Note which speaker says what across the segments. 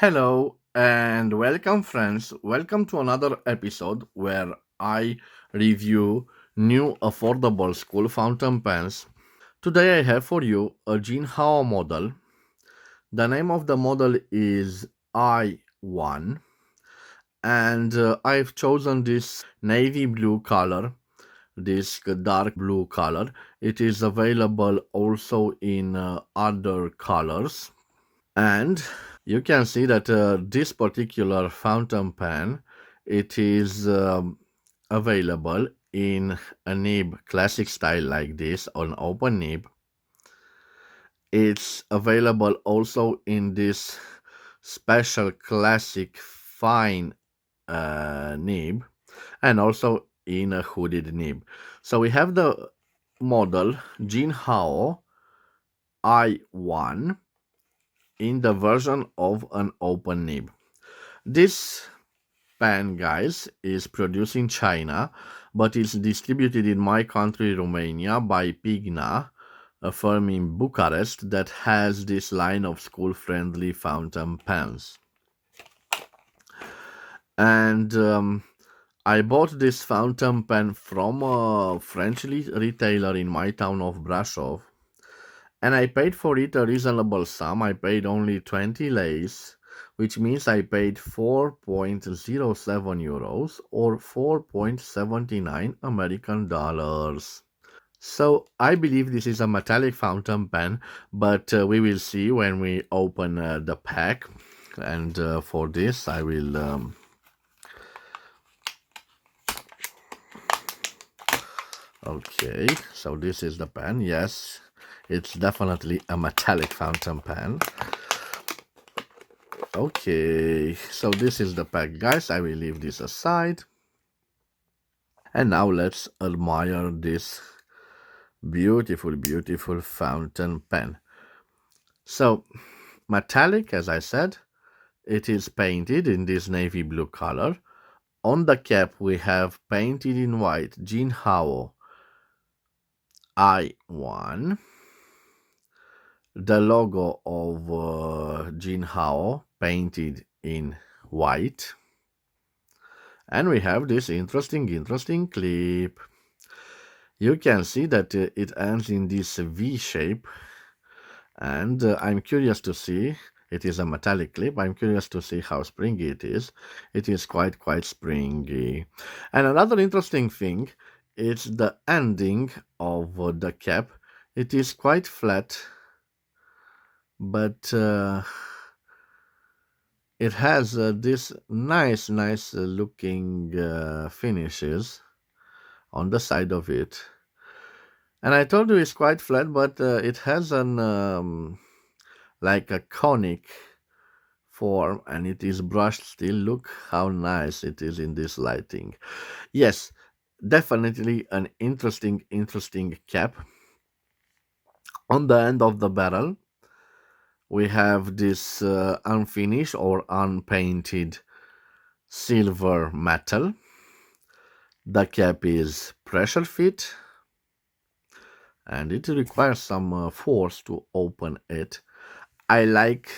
Speaker 1: Hello and welcome, friends. Welcome to another episode where I review new affordable school fountain pens. Today I have for you a Jinhao model. The name of the model is I1, and I've chosen this navy blue color, this dark blue color. It is available also in other colors, and you can see that this particular fountain pen, it is available in a nib classic style like this on open nib. It's available also in this special classic fine nib, and also in a hooded nib. So we have the model Jinhao I1 in the version of an open nib. This pen, guys, is produced in China, but is distributed in my country, Romania, by Pigna, a firm in Bucharest that has this line of school-friendly fountain pens. And I bought this fountain pen from a French retailer in my town of Brasov, and I paid for it a reasonable sum. I paid only 20 lays, which means I paid 4.07 euros or 4.79 American dollars. So I believe this is a metallic fountain pen, but we will see when we open the pack. And for this, I will. Okay, so this is the pen. Yes, it's definitely a metallic fountain pen. Okay, so this is the pack, guys. I will leave this aside. And now let's admire this beautiful, beautiful fountain pen. So, metallic, as I said, it is painted in this navy blue color. On the cap, we have painted in white Jinhao I1, the logo of Jinhao painted in white. And we have this interesting clip. You can see that it ends in this V shape, and I'm curious to see. It is a metallic clip. I'm curious to see how springy it is. It is quite springy. And another interesting thing is the ending of the cap. It is quite flat, but it has this nice looking finishes on the side of it. And I told you it's quite flat, but it has an like a conic form, and it is brushed still. Look how nice it is in this lighting. Yes, definitely an interesting cap. On the end of the barrel, we have this unfinished or unpainted silver metal. The cap is pressure fit, and it requires some force to open it. I like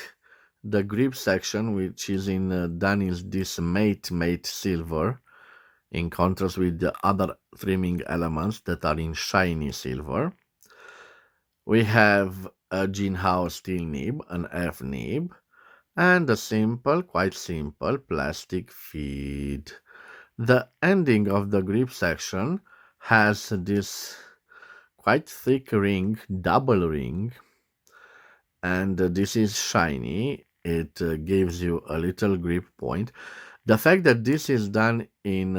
Speaker 1: the grip section, which is in done in this matte silver, in contrast with the other trimming elements that are in shiny silver. We have a Jinhao steel nib, an F nib, and a quite simple plastic feed. The ending of the grip section has this quite thick ring, double ring, and this is shiny. It gives you a little grip point. The fact that this is done in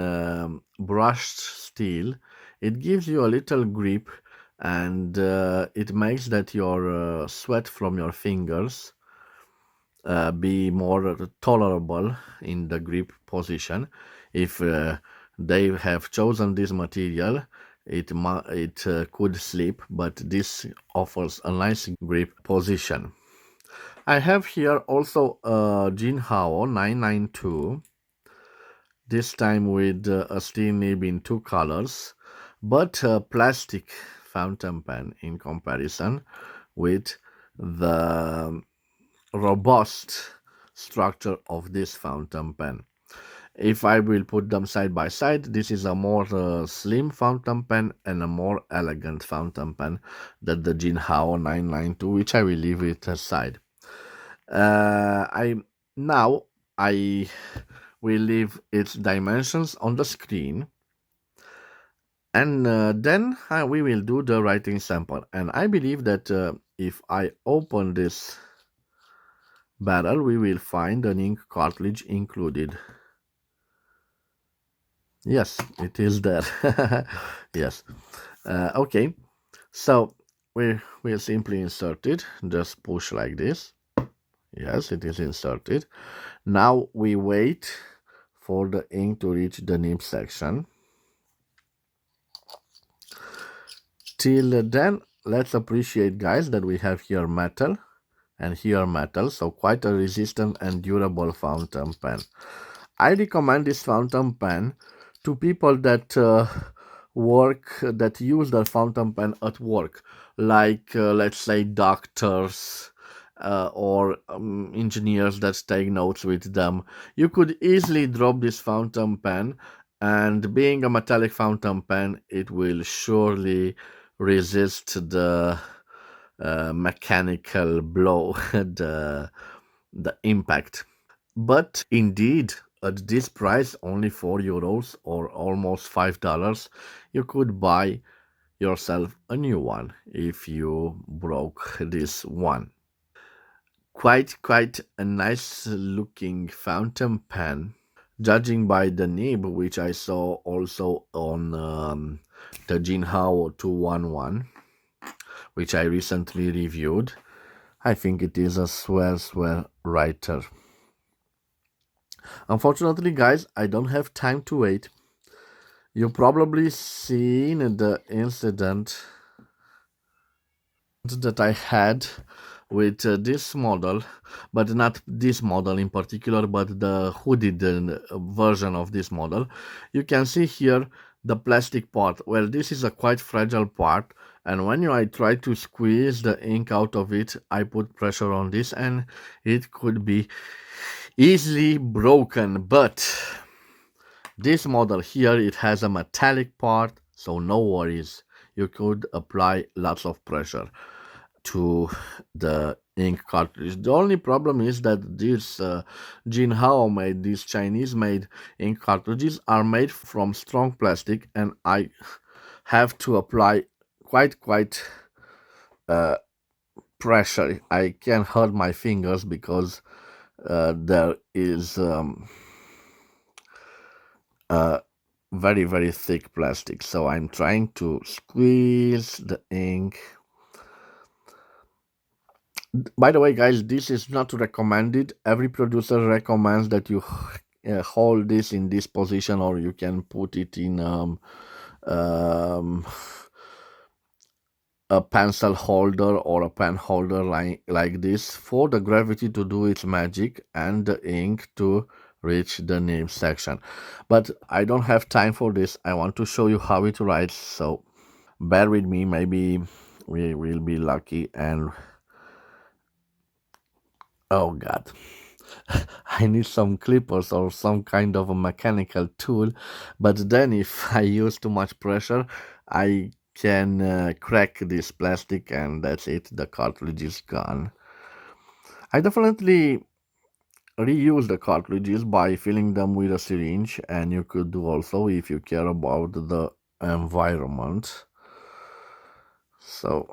Speaker 1: brushed steel, it gives you a little grip, and it makes that your sweat from your fingers be more tolerable in the grip position. If they have chosen this material, it could slip, but this offers a nice grip position. I have here also a Jinhao 992, this time with a steel nib in two colors, but a plastic fountain pen in comparison with the robust structure of this fountain pen. If I will put them side by side, this is a more slim fountain pen and a more elegant fountain pen than the Jinhao 992, which I will leave it aside. I now I will leave its dimensions on the screen, and then we will do the writing sample. And I believe that if I open this barrel, we will find an ink cartridge included. Yes, it is there. Yes. Okay. So we'll simply insert it. Just push like this. Yes, it is inserted. Now we wait for the ink to reach the nib section. Till then, let's appreciate, guys, that we have here metal and here metal, so quite a resistant and durable fountain pen. I recommend this fountain pen to people that that use the fountain pen at work, like let's say doctors or engineers that take notes with them. You could easily drop this fountain pen, and being a metallic fountain pen, it will surely resist the mechanical blow, the impact. But indeed, at this price, only €4 or almost $5, you could buy yourself a new one if you broke this one. Quite a nice looking fountain pen, judging by the nib, which I saw also on the Jinhao Y1, which I recently reviewed. I think it is a swell writer. Unfortunately, guys, I don't have time to wait. You probably seen the incident that I had with this model, but not this model in particular, but the hooded version of this model. You can see here the plastic part. Well, this is a quite fragile part, and when I try to squeeze the ink out of it, I put pressure on this and it could be easily broken. But this model here, it has a metallic part, so no worries. You could apply lots of pressure to the ink cartridge. The only problem is that these Jinhao made, these Chinese made ink cartridges are made from strong plastic, and I have to apply quite uh, pressure. I can hurt my fingers because there is very thick plastic. So I'm trying to squeeze the ink. By the way, guys, this is not recommended. Every producer recommends that you hold this in this position, or you can put it in a pencil holder or a pen holder like this, for the gravity to do its magic and the ink to reach the nib section. But I don't have time for this. I want to show you how it writes, so bear with me. Maybe we will be lucky. And oh god, I need some clippers or some kind of a mechanical tool, but then if I use too much pressure, I can crack this plastic, and that's it, the cartridge is gone. I definitely reuse the cartridges by filling them with a syringe, and you could do also if you care about the environment. So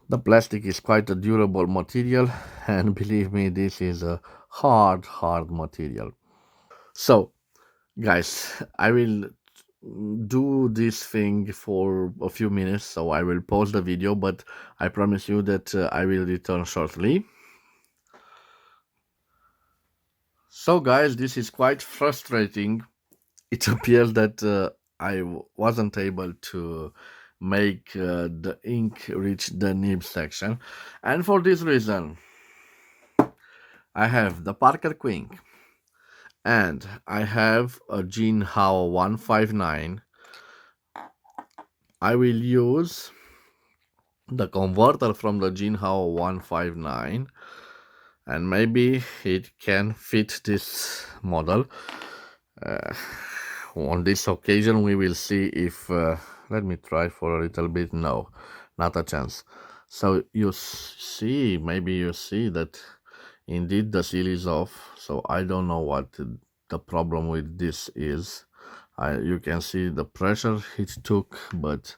Speaker 1: the plastic is quite a durable material, and believe me, this is a hard material. So guys, I will do this thing for a few minutes, so I will pause the video, but I promise you that I will return shortly. So guys, this is quite frustrating. It appears that I wasn't able to make the ink reach the nib section, and for this reason I have the Parker Queen and I have a Jinhao 159. I will use the converter from the Jinhao 159 and maybe it can fit this model. uh, on this occasion we will see if let me try for a little bit. No, not a chance. So you see, maybe you see that indeed the seal is off. So I don't know what the problem with this is. You can see the pressure it took, but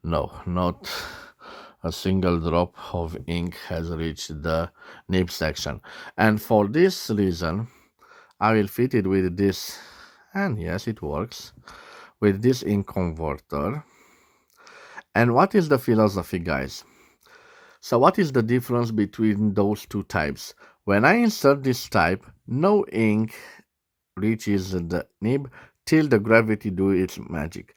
Speaker 1: no, not a single drop of ink has reached the nib section. And for this reason, I will fit it with this, and yes, it works, with this ink converter. And what is the philosophy, guys? So what is the difference between those two types? When I insert this type, no ink reaches the nib till the gravity do its magic.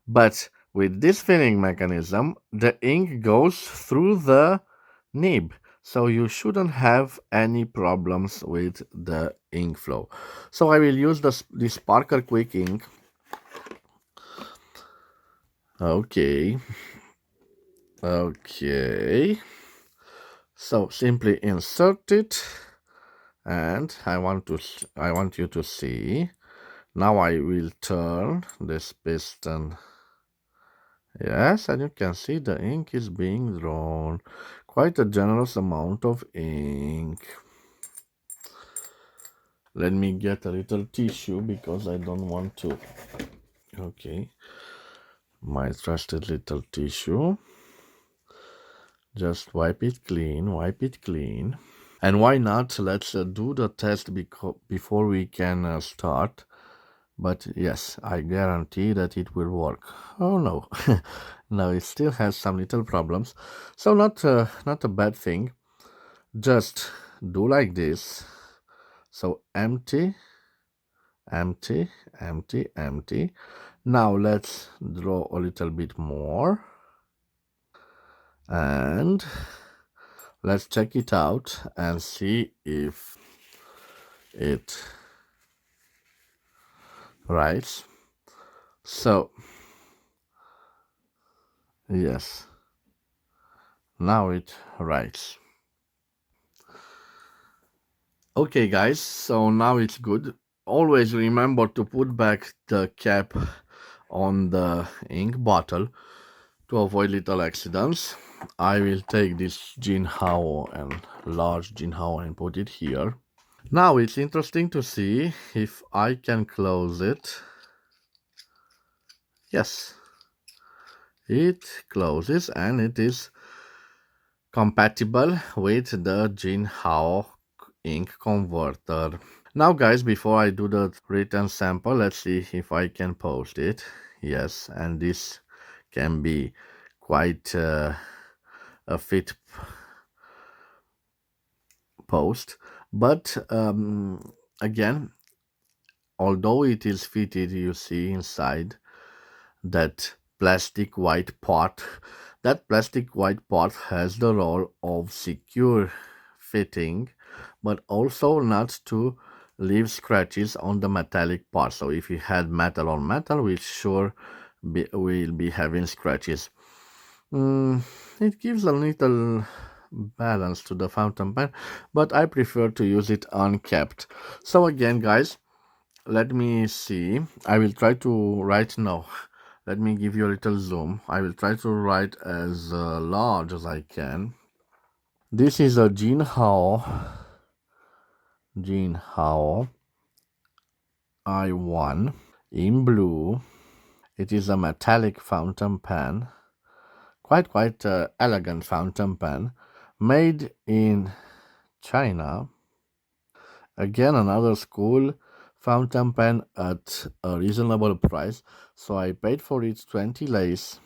Speaker 1: But with this filling mechanism, the ink goes through the nib, so you shouldn't have any problems with the ink flow. So I will use this Parker Quick ink. Okay. Okay. So simply insert it, and I want you to see. Now I will turn this piston. Yes, and you can see the ink is being drawn. Quite a generous amount of ink. Let me get a little tissue because I don't want to. Okay. My trusted little tissue. Just wipe it clean, wipe it clean. And why not? Let's do the test before we can start. But yes, I guarantee that it will work. Oh no, no, it still has some little problems. So not a bad thing. Just do like this. So empty, empty, empty, empty. Now let's draw a little bit more. And let's check it out and see if it writes. So yes, now it writes. Okay guys, so now it's good. Always remember to put back the cap on the ink bottle to avoid little accidents. I will take this Jinhao and large Jinhao and put it here. Now it's interesting to see if I can close it. Yes, it closes and it is compatible with the Jinhao ink converter. Now guys, before I do the written sample, let's see if I can post it. Yes, and this can be quite a fit post. But again, although it is fitted, you see inside that plastic white part. That plastic white part has the role of secure fitting, but also not to leave scratches on the metallic part. So if you had metal on metal, we sure will be having scratches. It gives a little balance to the fountain pen, but I prefer to use it uncapped. So again, guys, let me see. I will try to write now. Let me give you a little zoom. I will try to write as large as I can. This is a Jinhao Y1 in blue. It is a metallic fountain pen, quite elegant fountain pen, made in China. Again, another school fountain pen at a reasonable price. So I paid for it 20 lace,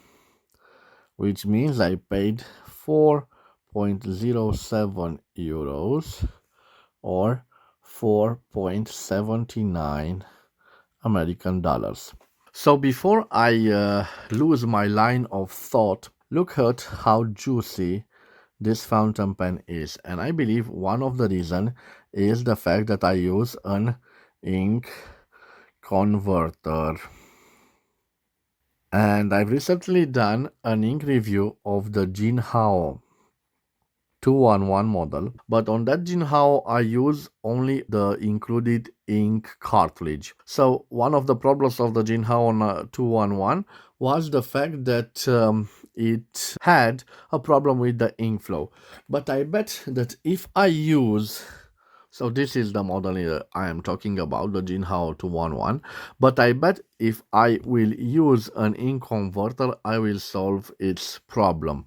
Speaker 1: which means I paid 4.07 euros or 4.79 American dollars. So before I lose my line of thought, look at how juicy this fountain pen is. And I believe one of the reason is the fact that I use an ink converter. And I've recently done an ink review of the Jinhao 211 model, but on that Jinhao I use only the included ink cartridge. So one of the problems of the Jinhao on 211 was the fact that it had a problem with the ink flow. But I bet that if I use, so this is the model I am talking about, the Jinhao 211, but I bet if I will use an ink converter, I will solve its problem.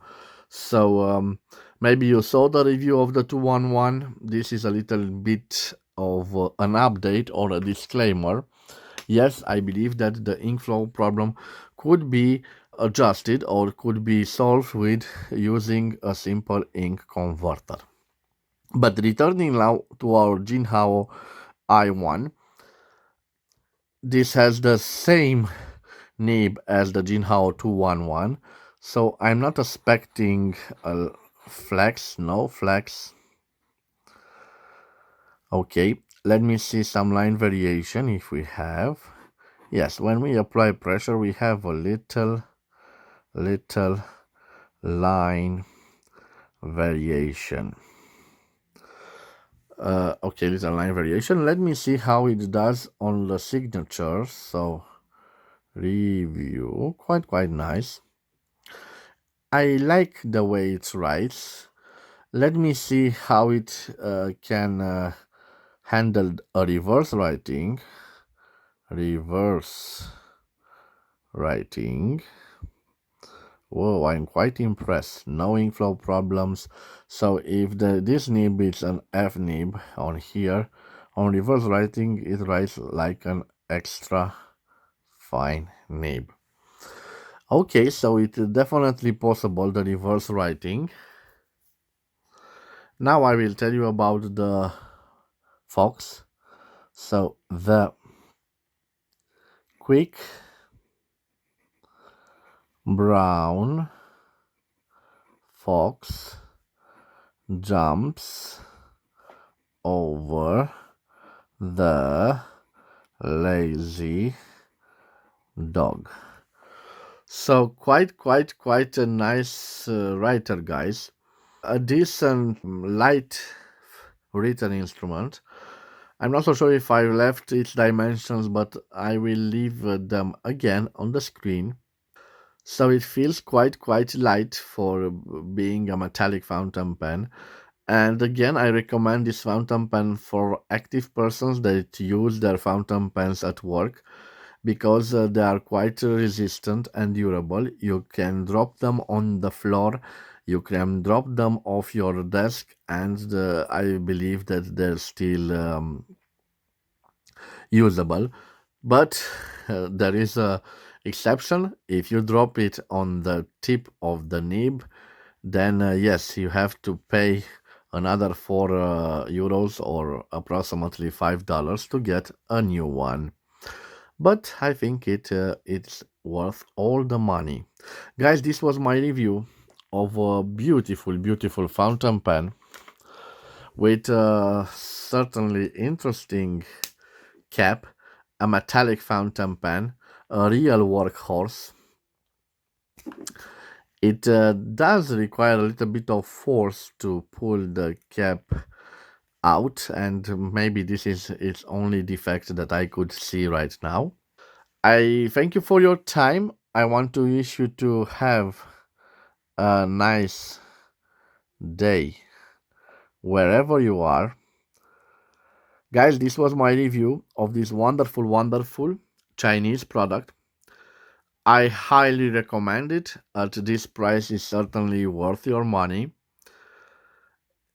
Speaker 1: So maybe you saw the review of the 211. This is a little bit of an update or a disclaimer. Yes, I believe that the ink flow problem could be adjusted or could be solved with using a simple ink converter. But returning now to our Jinhao Y1, this has the same nib as the Jinhao 211, so I'm not expecting a flex, no flex. Okay, let me see some line variation if we have. Yes, when we apply pressure we have a little line variation. Okay, little line variation. Let me see how it does on the signature. So review, quite nice. I like the way it writes. Let me see how it can handle a reverse writing. Reverse writing. Whoa, I'm quite impressed. No ink flow problems. So if this nib is an F nib on here, on reverse writing it writes like an extra fine nib. Okay, so it's definitely possible, the reverse writing. Now I will tell you about the Fox. So the quick brown fox jumps over the lazy dog. So quite a nice writer, guys. A decent light written instrument. I'm not so sure if I left its dimensions, but I will leave them again on the screen. So it feels quite light for being a metallic fountain pen. And again, I recommend this fountain pen for active persons that use their fountain pens at work, because they are quite resistant and durable. You can drop them on the floor, you can drop them off your desk, and I believe that they're still usable. But there is a exception. If you drop it on the tip of the nib, then yes, you have to pay another 4 euros or approximately $5 to get a new one. But I think it's worth all the money. Guys, this was my review of a beautiful fountain pen with a certainly interesting cap, a metallic fountain pen, a real workhorse. It does require a little bit of force to pull the cap out, and maybe this is its only defect that I could see right now. I thank you for your time. I want to wish you to have a nice day wherever you are. Guys, this was my review of this wonderful Chinese product. I highly recommend it. At this price is certainly worth your money.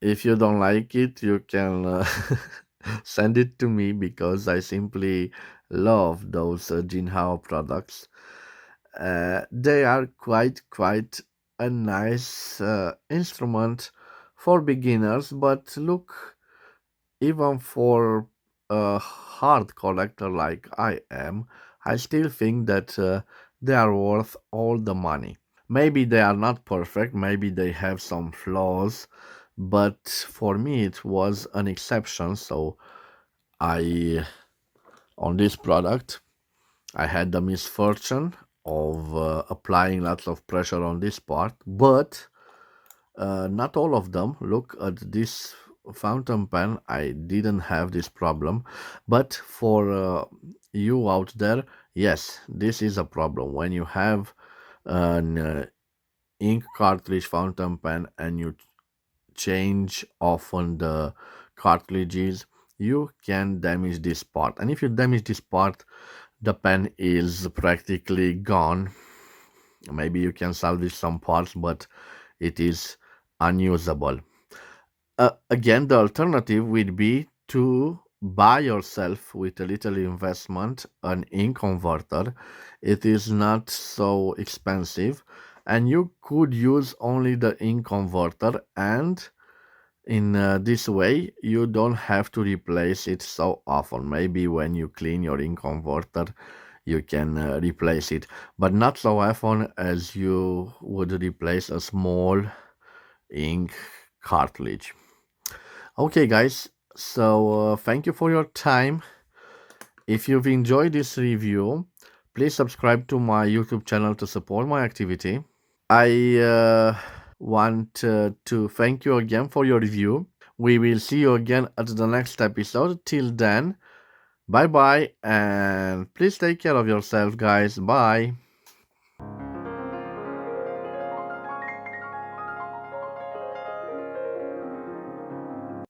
Speaker 1: If you don't like it, you can send it to me, because I simply love those Jinhao products. They are quite a nice instrument for beginners, but look, even for a hard collector like I am, I still think that they are worth all the money. Maybe they are not perfect, maybe they have some flaws, but for me it was an exception. So I, on this product, I had the misfortune of applying lots of pressure on this part, but Not all of them. Look at this fountain pen. I didn't have this problem, but for you out there, yes, this is a problem when you have an ink cartridge fountain pen and you change often the cartridges. You can damage this part, and if you damage this part, the pen is practically gone. Maybe you can salvage some parts, but it is unusable. Again, the alternative would be to buy yourself with a little investment an ink converter. It is not so expensive, and you could use only the ink converter, and in this way you don't have to replace it so often. Maybe when you clean your ink converter you can replace it, but not so often as you would replace a small ink cartridge. Okay, guys, so thank you for your time. If you've enjoyed this review, please subscribe to my YouTube channel to support my activity. I want to thank you again for your review. We will see you again at the next episode. Till then, bye bye, and please take care of yourself, guys. Bye.